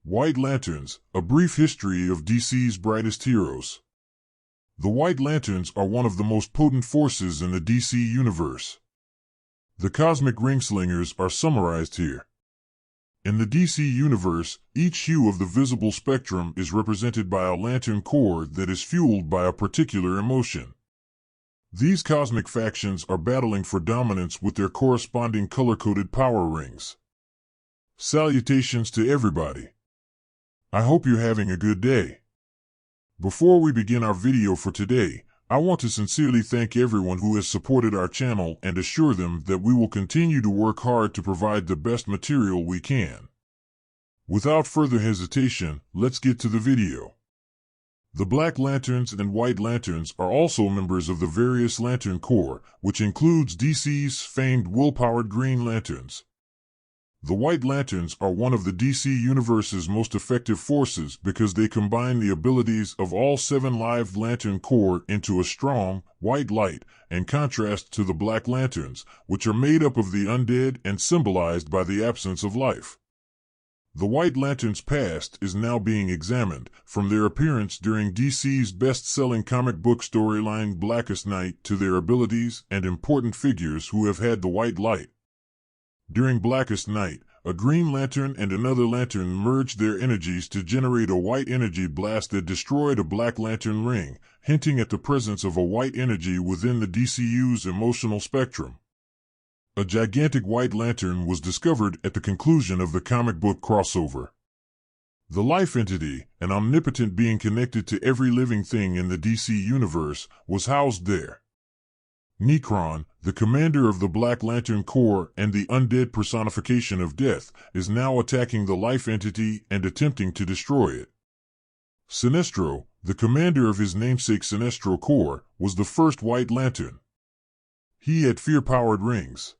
White Lanterns, a brief history of DC's brightest heroes. The White Lanterns are one of the most potent forces in the DC universe. The cosmic ringslingers are summarized here. In the DC universe, each hue of the visible spectrum is represented by a lantern core that is fueled by a particular emotion. These cosmic factions are battling for dominance with their corresponding color-coded power rings. Salutations to everybody. I hope you're having a good day. Before we begin our video for today, I want to sincerely thank everyone who has supported our channel and assure them that we will continue to work hard to provide the best material we can. Without further hesitation, let's get to the video. The Black Lanterns and White Lanterns are also members of the various Lantern Corps, which includes DC's famed will-powered Green Lanterns. The White Lanterns are one of the DC Universe's most effective forces because they combine the abilities of all 7 live Lantern Corps into a strong, white light, in contrast to the Black Lanterns, which are made up of the undead and symbolized by the absence of life. The White Lanterns' past is now being examined, from their appearance during DC's best-selling comic book storyline Blackest Night to their abilities and important figures who have had the white light. During Blackest Night, a Green Lantern and another Lantern merged their energies to generate a white energy blast that destroyed a Black Lantern ring, hinting at the presence of a white energy within the DCU's emotional spectrum. A gigantic white lantern was discovered at the conclusion of the comic book crossover. The life entity, an omnipotent being connected to every living thing in the DC universe, was housed there. Nekron, the commander of the Black Lantern Corps and the undead personification of death, is now attacking the life entity and attempting to destroy it. Sinestro, the commander of his namesake Sinestro Corps, was the first White Lantern. He had fear-powered rings.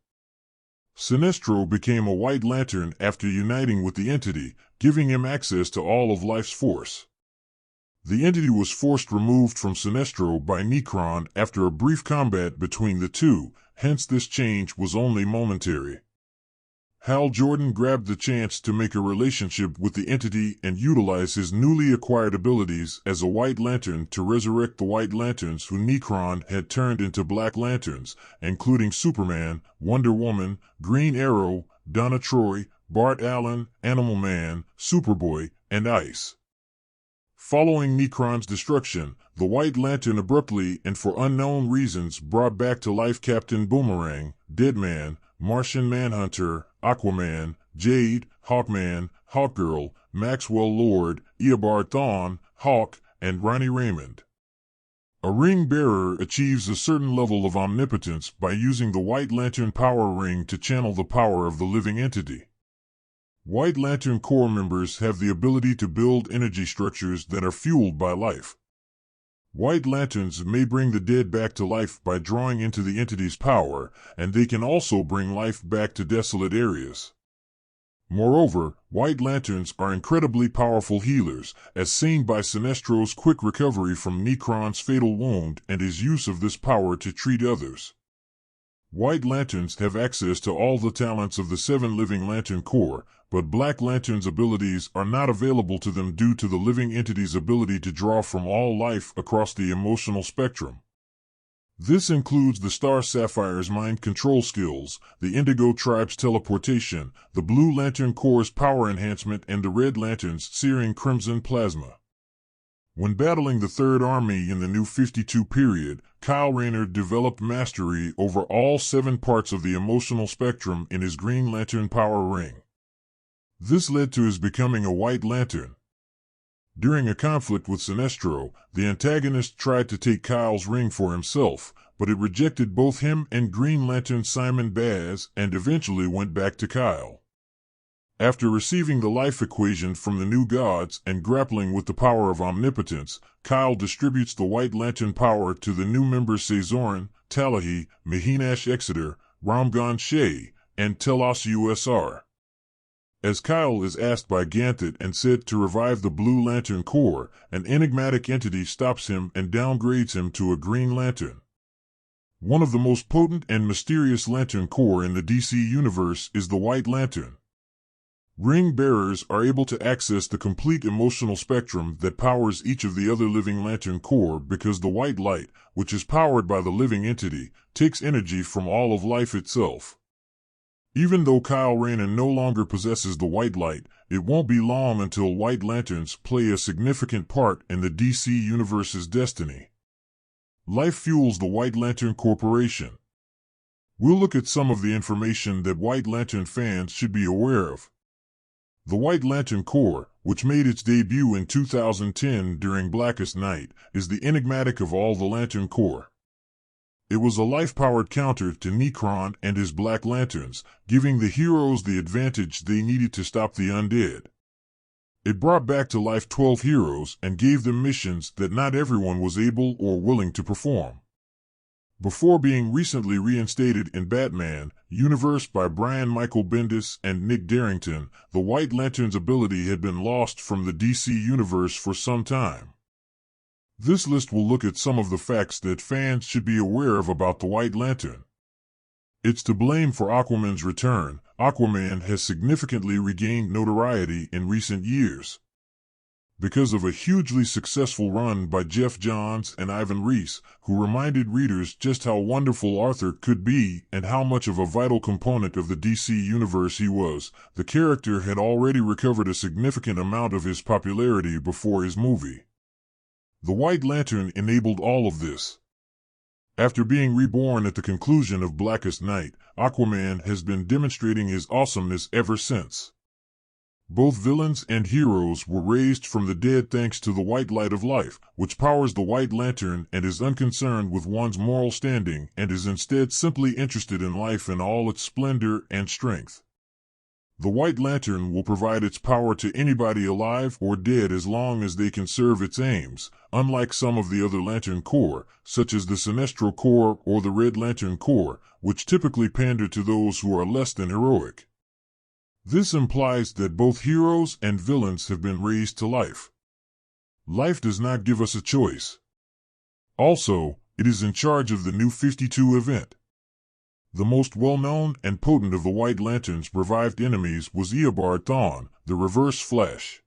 Sinestro became a White Lantern after uniting with the entity, giving him access to all of life's force. The entity was forced removed from Sinestro by Nekron after a brief combat between the two, hence this change was only momentary. Hal Jordan grabbed the chance to make a relationship with the entity and utilize his newly acquired abilities as a White Lantern to resurrect the White Lanterns who Nekron had turned into Black Lanterns, including Superman, Wonder Woman, Green Arrow, Donna Troy, Bart Allen, Animal Man, Superboy, and Ice. Following Nekron's destruction, the White Lantern abruptly and for unknown reasons brought back to life Captain Boomerang, Deadman, Martian Manhunter, Aquaman, Jade, Hawkman, Hawkgirl, Maxwell Lord, Eobard Thawne, Hawk, and Ronnie Raymond. A ring bearer achieves a certain level of omnipotence by using the White Lantern power ring to channel the power of the living entity. White Lantern Corps members have the ability to build energy structures that are fueled by life. White Lanterns may bring the dead back to life by drawing into the entity's power, and they can also bring life back to desolate areas. Moreover, White Lanterns are incredibly powerful healers, as seen by Sinestro's quick recovery from Nekron's fatal wound and his use of this power to treat others. White Lanterns have access to all the talents of the 7 living Lantern Corps, but Black Lantern's abilities are not available to them due to the living entity's ability to draw from all life across the emotional spectrum. This includes the Star Sapphire's mind control skills, the Indigo Tribe's teleportation, the Blue Lantern Corps' power enhancement, and the Red Lantern's searing crimson plasma. When battling the Third Army in the New 52 period, Kyle Rayner developed mastery over all 7 parts of the emotional spectrum in his Green Lantern power ring. This led to his becoming a White Lantern. During a conflict with Sinestro, the antagonist tried to take Kyle's ring for himself, but it rejected both him and Green Lantern Simon Baz and eventually went back to Kyle. After receiving the life equation from the new gods and grappling with the power of omnipotence, Kyle distributes the White Lantern power to the new members Sazoran, Talahi, Mahinash Exeter, Ramgan Shea, and Telos USR. As Kyle is asked by Ganthet and said to revive the Blue Lantern Corps, an enigmatic entity stops him and downgrades him to a Green Lantern. One of the most potent and mysterious Lantern Corps in the DC universe is the White Lantern. Ring bearers are able to access the complete emotional spectrum that powers each of the other living lantern core because the white light, which is powered by the living entity, takes energy from all of life itself. Even though Kyle Rayner no longer possesses the white light, it won't be long until white lanterns play a significant part in the DC Universe's destiny. Life fuels the White Lantern Corporation. We'll look at some of the information that White Lantern fans should be aware of. The White Lantern Corps, which made its debut in 2010 during Blackest Night, is the enigmatic of all the Lantern Corps. It was a life-powered counter to Nekron and his Black Lanterns, giving the heroes the advantage they needed to stop the undead. It brought back to life 12 heroes and gave them missions that not everyone was able or willing to perform. Before being recently reinstated in Batman universe by Brian Michael Bendis and Nick Darrington, the White Lantern's ability had been lost from the DC universe for some time. This list will look at some of the facts that fans should be aware of about the White Lantern. It's to blame for Aquaman's return. Aquaman has significantly regained notoriety in recent years. Because of a hugely successful run by Jeff Johns and Ivan Reis, who reminded readers just how wonderful Arthur could be and how much of a vital component of the DC universe he was, the character had already recovered a significant amount of his popularity before his movie. The White Lantern enabled all of this. After being reborn at the conclusion of Blackest Night, Aquaman has been demonstrating his awesomeness ever since. Both villains and heroes were raised from the dead thanks to the white light of life, which powers the White Lantern and is unconcerned with one's moral standing and is instead simply interested in life in all its splendor and strength. The White Lantern will provide its power to anybody alive or dead as long as they can serve its aims, unlike some of the other Lantern Corps, such as the Sinestro Corps or the Red Lantern Corps, which typically pander to those who are less than heroic. This implies that both heroes and villains have been raised to life. Life does not give us a choice. Also, it is in charge of the New 52 event. The most well-known and potent of the White Lantern's revived enemies was Eobard Thawne, the Reverse Flash.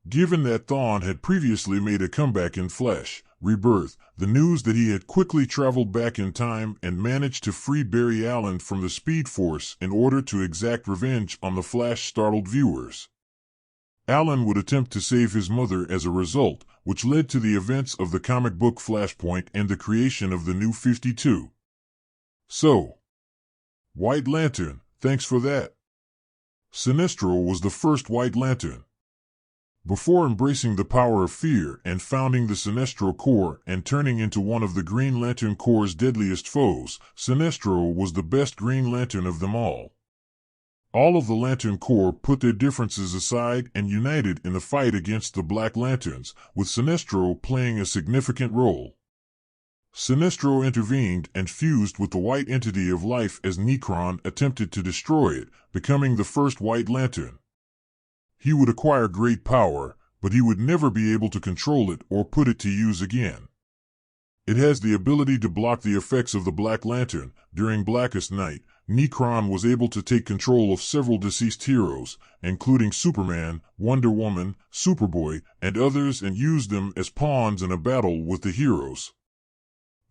Given that Thawne had previously made a comeback in Flash Rebirth, the news that he had quickly traveled back in time and managed to free Barry Allen from the Speed Force in order to exact revenge on the Flash startled viewers. Allen would attempt to save his mother as a result, which led to the events of the comic book Flashpoint and the creation of the New 52. So, White Lantern, thanks for that. Sinestro was the first White Lantern. Before embracing the power of fear and founding the Sinestro Corps and turning into one of the Green Lantern Corps' deadliest foes, Sinestro was the best Green Lantern of them all. All of the Lantern Corps put their differences aside and united in the fight against the Black Lanterns, with Sinestro playing a significant role. Sinestro intervened and fused with the white entity of life as Nekron attempted to destroy it, becoming the first White Lantern. He would acquire great power, but he would never be able to control it or put it to use again. It has the ability to block the effects of the Black Lantern. During Blackest Night, Nekron was able to take control of several deceased heroes, including Superman, Wonder Woman, Superboy, and others, and used them as pawns in a battle with the heroes.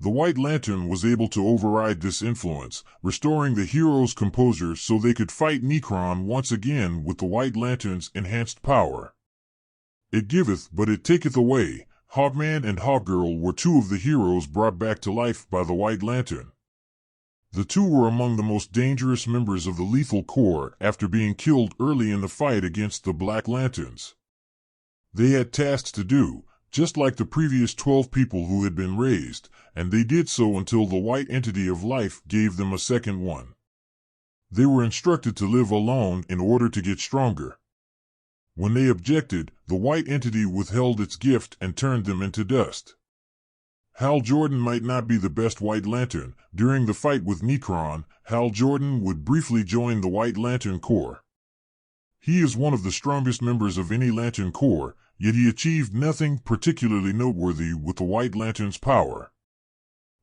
The White Lantern was able to override this influence, restoring the heroes' composure so they could fight Nekron once again with the White Lantern's enhanced power. It giveth, but it taketh away. Hawkman and Hawkgirl were two of the heroes brought back to life by the White Lantern. The two were among the most dangerous members of the Lethal Corps after being killed early in the fight against the Black Lanterns. They had tasks to do, just like the previous 12 people who had been raised, and they did so until the white entity of life gave them a second one. They were instructed to live alone in order to get stronger. When they objected, the white entity withheld its gift and turned them into dust. Hal Jordan might not be the best White Lantern. During the fight with Nekron, Hal Jordan would briefly join the White Lantern Corps. He is one of the strongest members of any Lantern Corps, yet he achieved nothing particularly noteworthy with the White Lantern's power.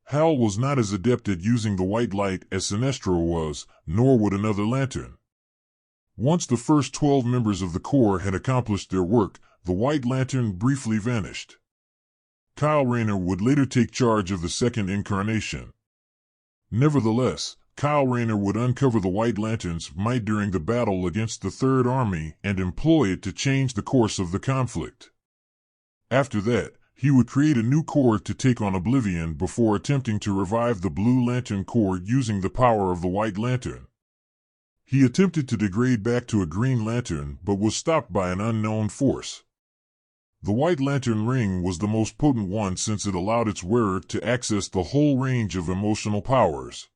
Hal was not as adept at using the white light as Sinestro was, nor would another Lantern. Once the first 12 members of the Corps had accomplished their work, the White Lantern briefly vanished. Kyle Rayner would later take charge of the second incarnation. Nevertheless, Kyle Rayner would uncover the White Lantern's might during the battle against the Third Army and employ it to change the course of the conflict. After that, he would create a new Corps to take on Oblivion before attempting to revive the Blue Lantern Corps using the power of the White Lantern. He attempted to degrade back to a Green Lantern but was stopped by an unknown force. The White Lantern ring was the most potent one since it allowed its wearer to access the whole range of emotional powers.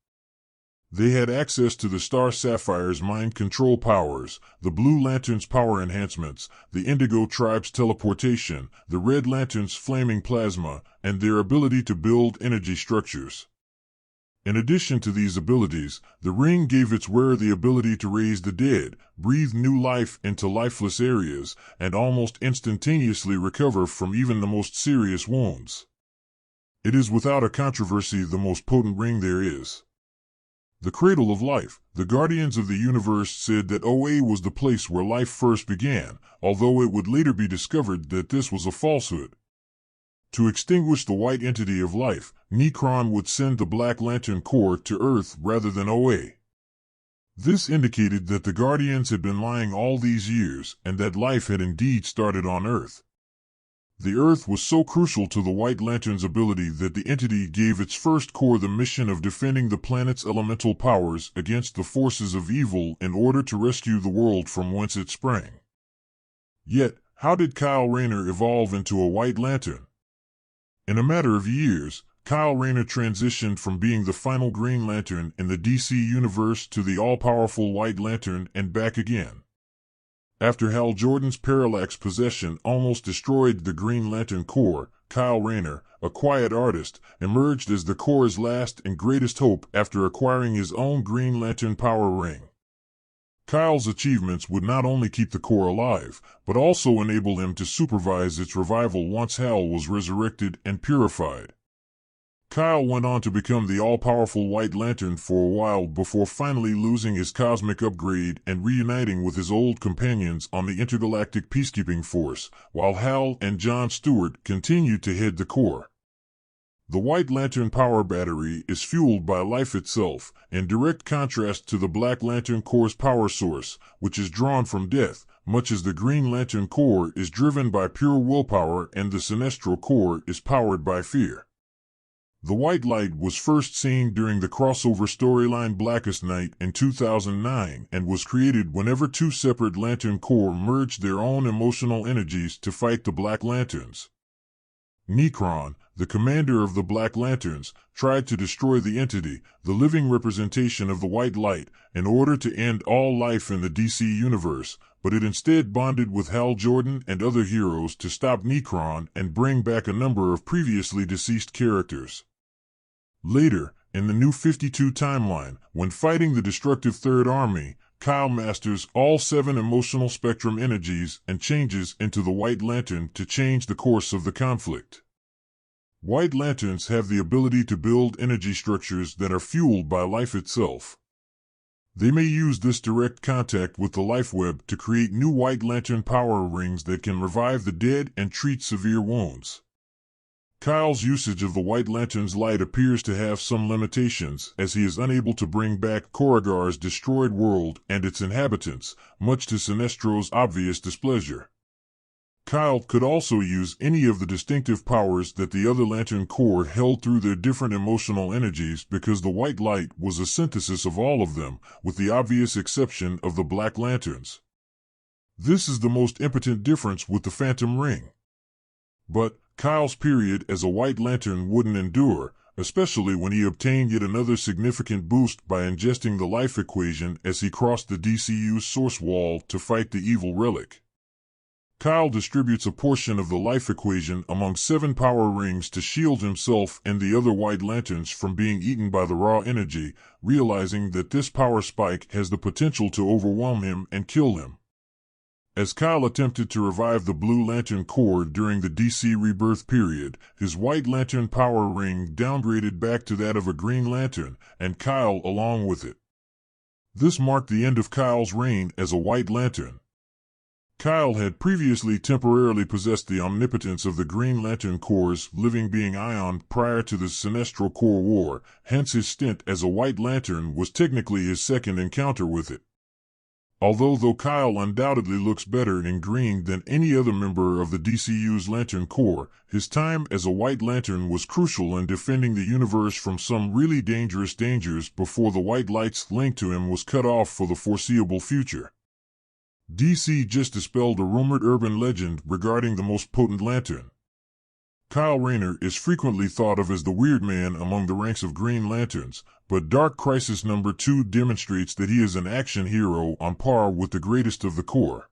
They had access to the Star Sapphire's mind control powers, the Blue Lantern's power enhancements, the Indigo Tribe's teleportation, the Red Lantern's flaming plasma, and their ability to build energy structures. In addition to these abilities, the ring gave its wearer the ability to raise the dead, breathe new life into lifeless areas, and almost instantaneously recover from even the most serious wounds. It is without a controversy the most potent ring there is. The Cradle of Life, the Guardians of the Universe said that OA was the place where life first began, although it would later be discovered that this was a falsehood. To extinguish the white entity of life, Necron would send the Black Lantern Corps to Earth rather than OA. This indicated that the Guardians had been lying all these years and that life had indeed started on Earth. The Earth was so crucial to the White Lantern's ability that the entity gave its first Corps the mission of defending the planet's elemental powers against the forces of evil in order to rescue the world from whence it sprang. Yet, how did Kyle Rayner evolve into a White Lantern? In a matter of years, Kyle Rayner transitioned from being the final Green Lantern in the DC Universe to the all-powerful White Lantern and back again. After Hal Jordan's Parallax possession almost destroyed the Green Lantern Corps, Kyle Rayner, a quiet artist, emerged as the Corps' last and greatest hope after acquiring his own Green Lantern power ring. Kyle's achievements would not only keep the Corps alive, but also enable him to supervise its revival once Hal was resurrected and purified. Kyle went on to become the all-powerful White Lantern for a while before finally losing his cosmic upgrade and reuniting with his old companions on the Intergalactic Peacekeeping Force, while Hal and John Stewart continued to head the Corps. The White Lantern power battery is fueled by life itself, in direct contrast to the Black Lantern Corps' power source, which is drawn from death, much as the Green Lantern Corps is driven by pure willpower and the Sinestro Corps is powered by fear. The white light was first seen during the crossover storyline Blackest Night in 2009 and was created whenever two separate Lantern Corps merged their own emotional energies to fight the Black Lanterns. Necron, the commander of the Black Lanterns, tried to destroy the entity, the living representation of the white light, in order to end all life in the DC universe, but it instead bonded with Hal Jordan and other heroes to stop Necron and bring back a number of previously deceased characters. Later, in the New 52 timeline, when fighting the destructive Third Army, Kyle masters all 7 emotional spectrum energies and changes into the White Lantern to change the course of the conflict. White Lanterns have the ability to build energy structures that are fueled by life itself. They may use this direct contact with the life web to create new White Lantern power rings that can revive the dead and treat severe wounds. Kyle's usage of the White Lantern's light appears to have some limitations, as he is unable to bring back Korugar's destroyed world and its inhabitants, much to Sinestro's obvious displeasure. Kyle could also use any of the distinctive powers that the other Lantern Corps held through their different emotional energies because the white light was a synthesis of all of them, with the obvious exception of the Black Lanterns. This is the most impotent difference with the Phantom Ring. But Kyle's period as a White Lantern wouldn't endure, especially when he obtained yet another significant boost by ingesting the life equation as he crossed the DCU's source wall to fight the evil relic. Kyle distributes a portion of the life equation among 7 power rings to shield himself and the other White Lanterns from being eaten by the raw energy, realizing that this power spike has the potential to overwhelm him and kill him. As Kyle attempted to revive the Blue Lantern Corps during the DC Rebirth period, his White Lantern power ring downgraded back to that of a Green Lantern, and Kyle along with it. This marked the end of Kyle's reign as a White Lantern. Kyle had previously temporarily possessed the omnipotence of the Green Lantern Corps' living being Ion prior to the Sinestro Corps War, hence his stint as a White Lantern was technically his second encounter with it. Though Kyle undoubtedly looks better in green than any other member of the DCU's Lantern Corps, his time as a White Lantern was crucial in defending the universe from some really dangerous dangers before the white light's link to him was cut off for the foreseeable future. DC just dispelled a rumored urban legend regarding the most potent lantern. Kyle Rayner is frequently thought of as the weird man among the ranks of Green Lanterns, but Dark Crisis number 2 demonstrates that he is an action hero on par with the greatest of the Corps.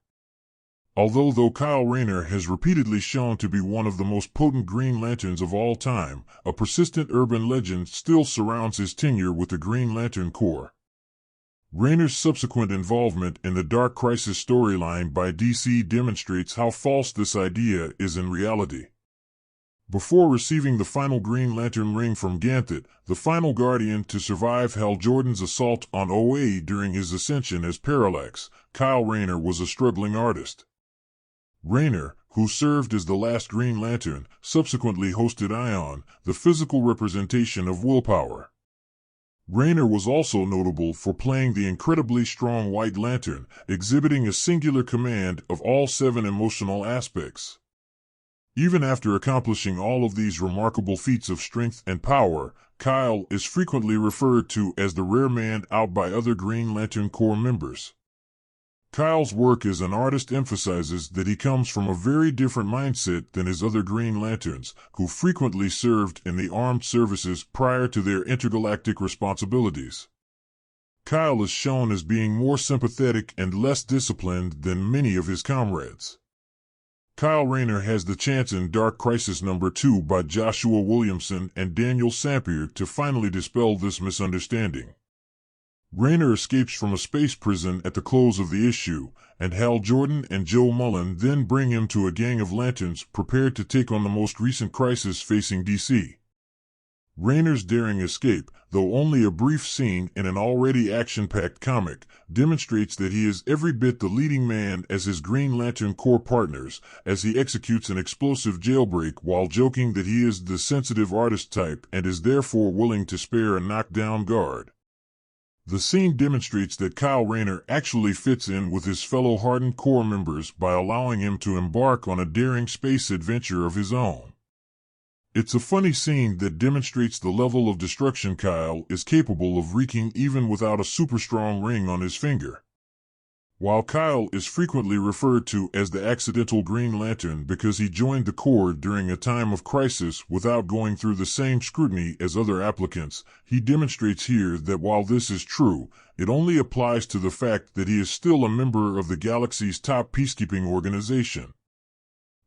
Though Kyle Rayner has repeatedly shown to be one of the most potent Green Lanterns of all time, a persistent urban legend still surrounds his tenure with the Green Lantern Corps. Rayner's subsequent involvement in the Dark Crisis storyline by DC demonstrates how false this idea is in reality. Before receiving the final Green Lantern ring from Ganthet, the final Guardian to survive Hal Jordan's assault on OA during his ascension as Parallax, Kyle Rayner was a struggling artist. Rayner, who served as the last Green Lantern, subsequently hosted Ion, the physical representation of willpower. Rayner was also notable for playing the incredibly strong White Lantern, exhibiting a singular command of all 7 emotional aspects. Even after accomplishing all of these remarkable feats of strength and power, Kyle is frequently referred to as the rare man out by other Green Lantern Corps members. Kyle's work as an artist emphasizes that he comes from a very different mindset than his other Green Lanterns, who frequently served in the armed services prior to their intergalactic responsibilities. Kyle is shown as being more sympathetic and less disciplined than many of his comrades. Kyle Rayner has the chance in Dark Crisis number 2 by Joshua Williamson and Daniel Sampier to finally dispel this misunderstanding. Rayner escapes from a space prison at the close of the issue, and Hal Jordan and Joe Mullen then bring him to a gang of lanterns prepared to take on the most recent crisis facing DC. Rayner's daring escape, though only a brief scene in an already action-packed comic, demonstrates that he is every bit the leading man as his Green Lantern Corps partners, as he executes an explosive jailbreak while joking that he is the sensitive artist type and is therefore willing to spare a knockdown guard. The scene demonstrates that Kyle Rayner actually fits in with his fellow hardened Corps members by allowing him to embark on a daring space adventure of his own. It's a funny scene that demonstrates the level of destruction Kyle is capable of wreaking even without a super strong ring on his finger. While Kyle is frequently referred to as the accidental Green Lantern because he joined the Corps during a time of crisis without going through the same scrutiny as other applicants, he demonstrates here that while this is true, it only applies to the fact that he is still a member of the galaxy's top peacekeeping organization.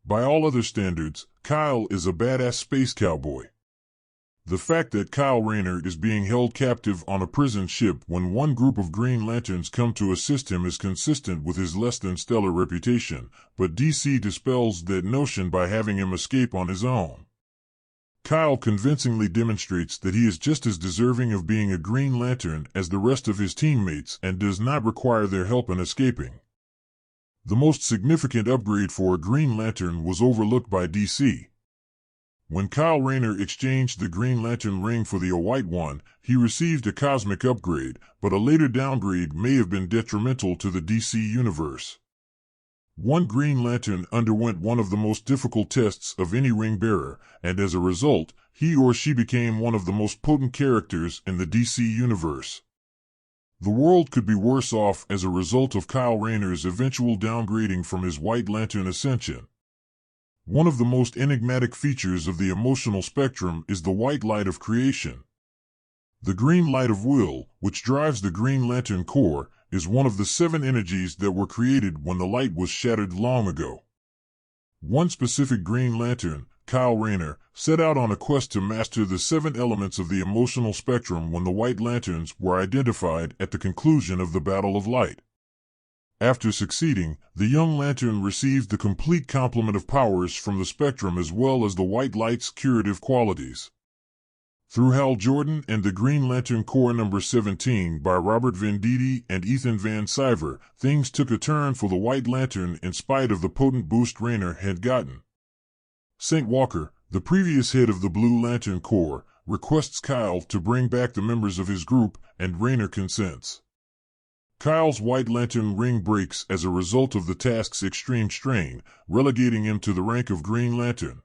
By all other standards, Kyle is a badass space cowboy. The fact that Kyle Rayner is being held captive on a prison ship when one group of Green Lanterns come to assist him is consistent with his less-than-stellar reputation, but DC dispels that notion by having him escape on his own. Kyle convincingly demonstrates that he is just as deserving of being a Green Lantern as the rest of his teammates and does not require their help in escaping. The most significant upgrade for a Green Lantern was overlooked by DC. When Kyle Rayner exchanged the Green Lantern ring for the white one, he received a cosmic upgrade, but a later downgrade may have been detrimental to the DC universe. One Green Lantern underwent one of the most difficult tests of any ring bearer, and as a result, he or she became one of the most potent characters in the DC universe. The world could be worse off as a result of Kyle Rayner's eventual downgrading from his White Lantern ascension. One of the most enigmatic features of the emotional spectrum is the white light of creation. The green light of will, which drives the Green Lantern Corps, is one of the 7 energies that were created when the light was shattered long ago. One specific Green Lantern, Kyle Rayner, set out on a quest to master the 7 elements of the emotional spectrum when the White Lanterns were identified at the conclusion of the Battle of Light. After succeeding, the young Lantern received the complete complement of powers from the spectrum as well as the white light's curative qualities. Through Hal Jordan and the Green Lantern Corps number 17 by Robert Venditti and Ethan Van Sciver, things took a turn for the White Lantern in spite of the potent boost Rayner had gotten. St. Walker, the previous head of the Blue Lantern Corps, requests Kyle to bring back the members of his group, and Rayner consents. Kyle's White Lantern ring breaks as a result of the task's extreme strain, relegating him to the rank of Green Lantern.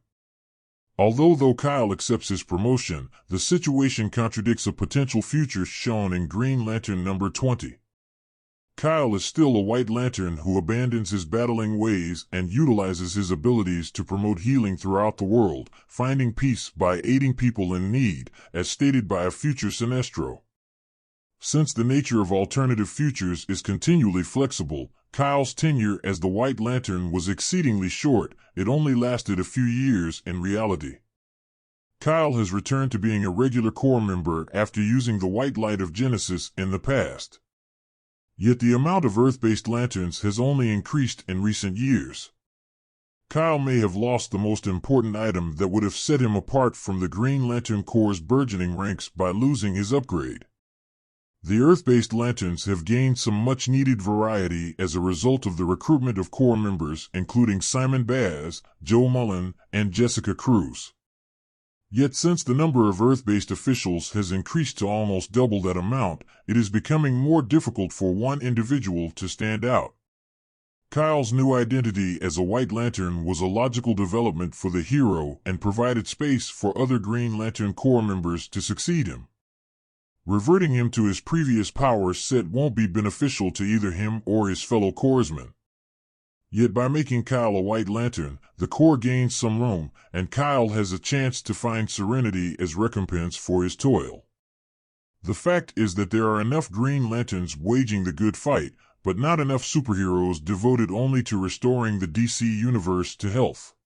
Although Kyle accepts his promotion, the situation contradicts a potential future shown in Green Lantern number 20. Kyle is still a White Lantern who abandons his battling ways and utilizes his abilities to promote healing throughout the world, finding peace by aiding people in need, as stated by a future Sinestro. Since the nature of alternative futures is continually flexible, Kyle's tenure as the White Lantern was exceedingly short. It only lasted a few years in reality. Kyle has returned to being a regular Corps member after using the white light of Genesis in the past. Yet the amount of Earth-based lanterns has only increased in recent years. Kyle may have lost the most important item that would have set him apart from the Green Lantern Corps' burgeoning ranks by losing his upgrade. The Earth-based lanterns have gained some much-needed variety as a result of the recruitment of Corps members including Simon Baz, Joe Mullen, and Jessica Cruz. Yet since the number of Earth-based officials has increased to almost double that amount, it is becoming more difficult for one individual to stand out. Kyle's new identity as a White Lantern was a logical development for the hero and provided space for other Green Lantern Corps members to succeed him. Reverting him to his previous power set won't be beneficial to either him or his fellow corpsmen. Yet by making Kyle a White Lantern, the Corps gains some room, and Kyle has a chance to find serenity as recompense for his toil. The fact is that there are enough Green Lanterns waging the good fight, but not enough superheroes devoted only to restoring the DC universe to health.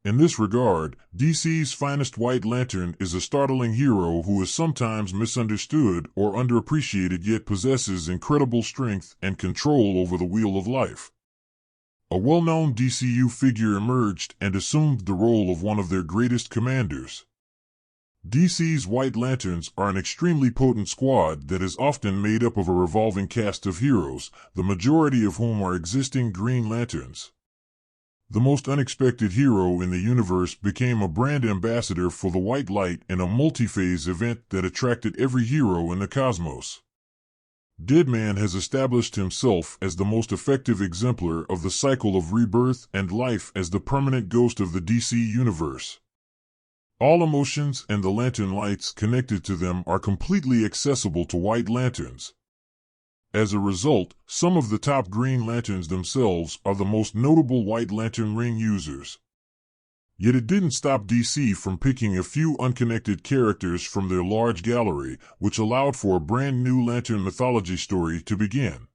In this regard, DC's finest White Lantern is a startling hero who is sometimes misunderstood or underappreciated yet possesses incredible strength and control over the wheel of life. A well-known DCU figure emerged and assumed the role of one of their greatest commanders. DC's White Lanterns are an extremely potent squad that is often made up of a revolving cast of heroes, the majority of whom are existing Green Lanterns. The most unexpected hero in the universe became a brand ambassador for the White Light in a multi-phase event that attracted every hero in the cosmos. Deadman has established himself as the most effective exemplar of the cycle of rebirth and life as the permanent ghost of the DC universe. All emotions and the lantern lights connected to them are completely accessible to White Lanterns. As a result, some of the top Green Lanterns themselves are the most notable White Lantern ring users. Yet it didn't stop DC from picking a few unconnected characters from their large gallery, which allowed for a brand new Lantern mythology story to begin.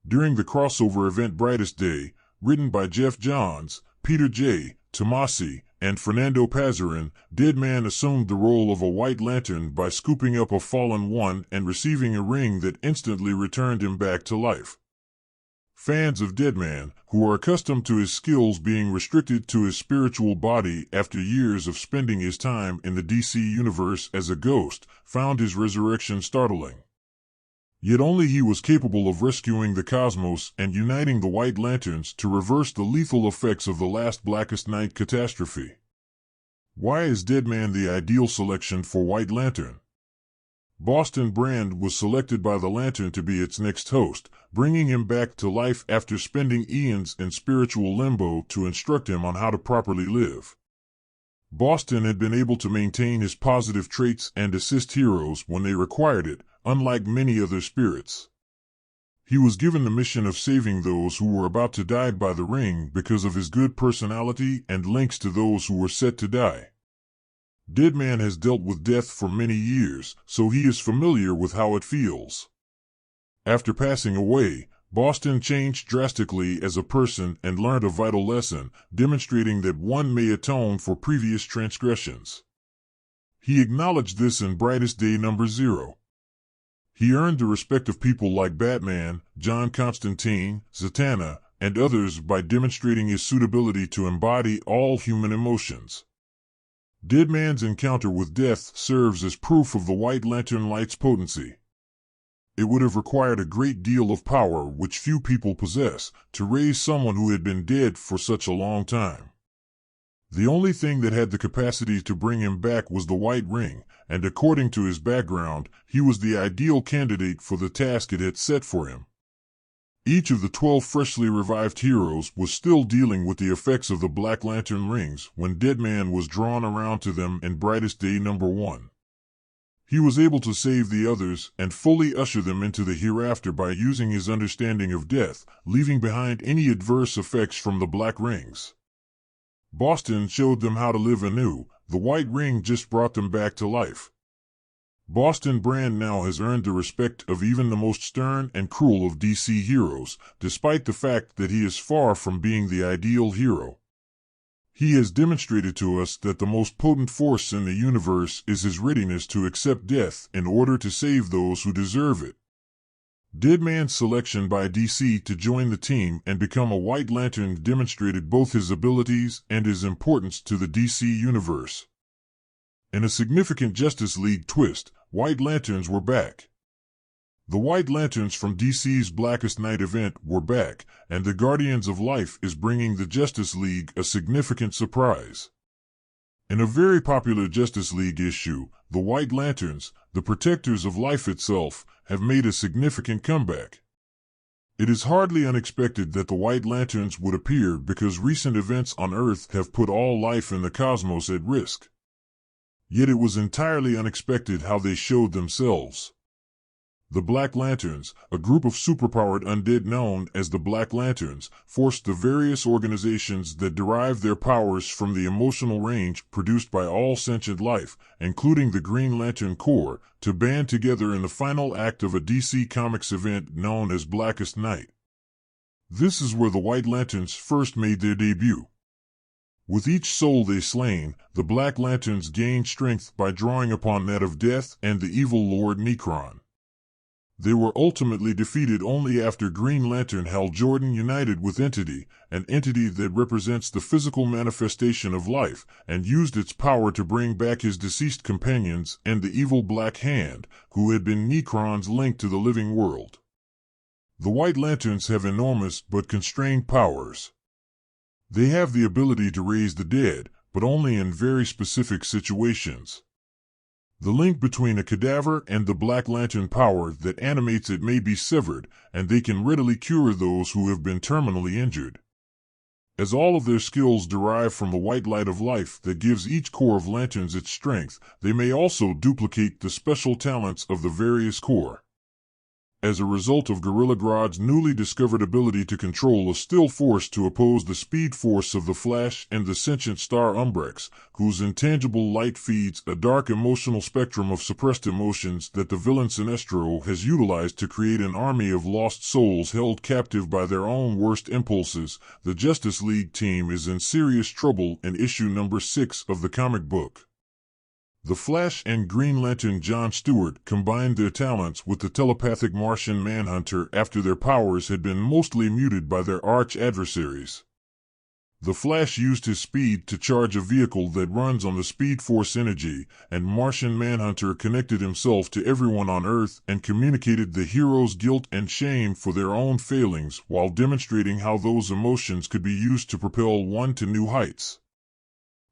During the crossover event Brightest Day, written by Jeff Johns, Peter J. Tomasi, and Fernando Pasarin, Deadman assumed the role of a White Lantern by scooping up a fallen one and receiving a ring that instantly returned him back to life. Fans of Deadman, who are accustomed to his skills being restricted to his spiritual body after years of spending his time in the DC universe as a ghost, found his resurrection startling. Yet only he was capable of rescuing the cosmos and uniting the White Lanterns to reverse the lethal effects of the last Blackest Night catastrophe. Why is Deadman the ideal selection for White Lantern? Boston Brand was selected by the Lantern to be its next host, bringing him back to life after spending eons in spiritual limbo to instruct him on how to properly live. Boston had been able to maintain his positive traits and assist heroes when they required it, unlike many other spirits. He was given the mission of saving those who were about to die by the ring because of his good personality and links to those who were set to die. Deadman has dealt with death for many years, so he is familiar with how it feels. After passing away, Boston changed drastically as a person and learned a vital lesson, demonstrating that one may atone for previous transgressions. He acknowledged this in Brightest Day number 0. He earned the respect of people like Batman, John Constantine, Zatanna, and others by demonstrating his suitability to embody all human emotions. Deadman's encounter with death serves as proof of the White Lantern light's potency. It would have required a great deal of power, which few people possess, to raise someone who had been dead for such a long time. The only thing that had the capacity to bring him back was the white ring, and according to his background, he was the ideal candidate for the task it had set for him. Each of the 12 freshly revived heroes was still dealing with the effects of the Black Lantern rings when Deadman was drawn around to them in Brightest Day number 1. He was able to save the others and fully usher them into the hereafter by using his understanding of death, leaving behind any adverse effects from the black rings. Boston showed them how to live anew. The white ring just brought them back to life. Boston Brand now has earned the respect of even the most stern and cruel of DC heroes, despite the fact that he is far from being the ideal hero. He has demonstrated to us that the most potent force in the universe is his readiness to accept death in order to save those who deserve it. Deadman's selection by DC to join the team and become a White Lantern demonstrated both his abilities and his importance to the DC universe. In a significant Justice League twist, White Lanterns were back. The White Lanterns from DC's Blackest Night event were back, and the Guardians of Life is bringing the Justice League a significant surprise. In a very popular Justice League issue, the White Lanterns, the protectors of life itself, have made a significant comeback. It is hardly unexpected that the White Lanterns would appear because recent events on Earth have put all life in the cosmos at risk. Yet it was entirely unexpected how they showed themselves. The Black Lanterns, a group of superpowered undead known as the Black Lanterns, forced the various organizations that derive their powers from the emotional range produced by all sentient life, including the Green Lantern Corps, to band together in the final act of a DC Comics event known as Blackest Night. This is where the White Lanterns first made their debut. With each soul they slain, the Black Lanterns gained strength by drawing upon that of Death and the evil Lord Necron. They were ultimately defeated only after Green Lantern Hal Jordan united with Entity, an entity that represents the physical manifestation of life, and used its power to bring back his deceased companions and the evil Black Hand, who had been Necron's link to the living world. The White Lanterns have enormous but constrained powers. They have the ability to raise the dead, but only in very specific situations. The link between a cadaver and the Black Lantern power that animates it may be severed, and they can readily cure those who have been terminally injured. As all of their skills derive from the white light of life that gives each corps of lanterns its strength, they may also duplicate the special talents of the various corps. As a result of Gorilla Grodd's newly discovered ability to control a still force to oppose the speed force of the Flash and the sentient star Umbrex, whose intangible light feeds a dark emotional spectrum of suppressed emotions that the villain Sinestro has utilized to create an army of lost souls held captive by their own worst impulses, the Justice League team is in serious trouble in issue number 6 of the comic book. The Flash and Green Lantern John Stewart combined their talents with the telepathic Martian Manhunter after their powers had been mostly muted by their arch-adversaries. The Flash used his speed to charge a vehicle that runs on the Speed Force energy, and Martian Manhunter connected himself to everyone on Earth and communicated the heroes' guilt and shame for their own failings while demonstrating how those emotions could be used to propel one to new heights.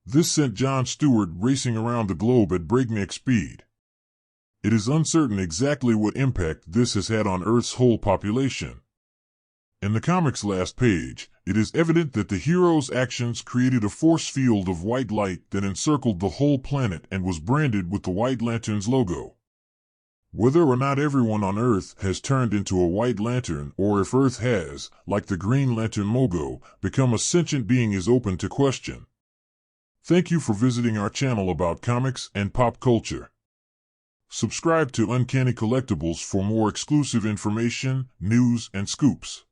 This sent John Stewart racing around the globe at breakneck speed. It is uncertain exactly what impact this has had on Earth's whole population. In the comic's last page, it is evident that the heroes' actions created a force field of white light that encircled the whole planet and was branded with the White Lantern's logo. Whether or not everyone on Earth has turned into a White Lantern, or if Earth has, like the Green Lantern Mogo, become a sentient being is open to question. Thank you for visiting our channel about comics and pop culture. Subscribe to Uncanny Collectibles for more exclusive information, news, and scoops.